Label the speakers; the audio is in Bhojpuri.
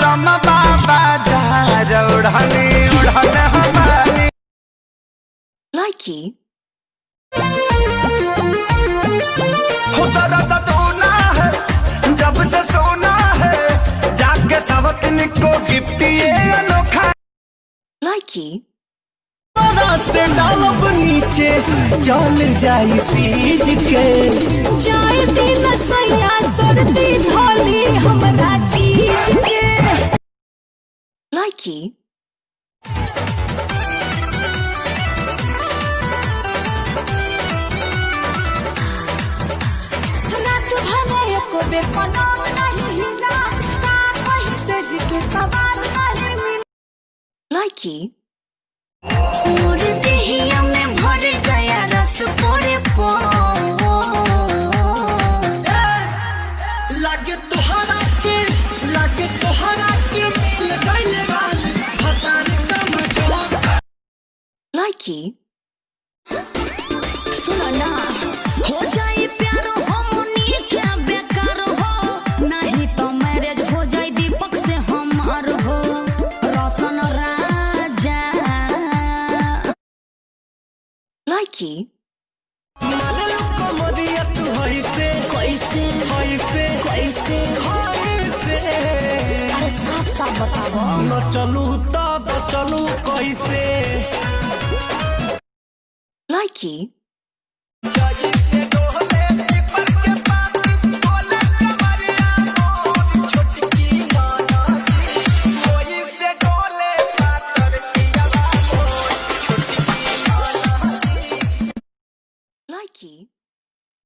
Speaker 1: गरम बाबा जा उड़ानी उड़ाने हमारी
Speaker 2: Likey.
Speaker 1: हो दर्द दोना है जब से सोना है जाके सवतन को गिफ्ट ये अनोखा
Speaker 2: Likey.
Speaker 3: से डालब नीचे चल जाई सीज के
Speaker 2: जाए दिन सैया सर्दी धोली हमरा चीज के Likey.
Speaker 4: रात भले एको बेर पलंग नहीं हिला कहीं से जिके सवार नहीं मिला
Speaker 2: Likey. मोर देहिया में भर गया रस पोरे पो
Speaker 3: लागे तोहरा के मिल गइले वाली पता नहीं कम जो
Speaker 2: Likey.
Speaker 4: सुनो ना हो जाए प्यारो हमनी क्या बेकार हो नहीं तो मैरिज हो जाए दीपक से हमार हो रोशन राजा
Speaker 2: Likey.
Speaker 3: मारे को मोदिया तू होइसे
Speaker 4: कैसे
Speaker 3: होइसे
Speaker 4: कैसे
Speaker 3: होइसे
Speaker 4: अरे साफ साफ बताओ
Speaker 3: न चलू तब चलू कैसे
Speaker 2: Likey.
Speaker 1: से डोले पर के पानी बोले कमरिया मोर छोटकी नाना दी सोई से डोले पातर पिया मोर छोटकी नाना दी
Speaker 2: Likey.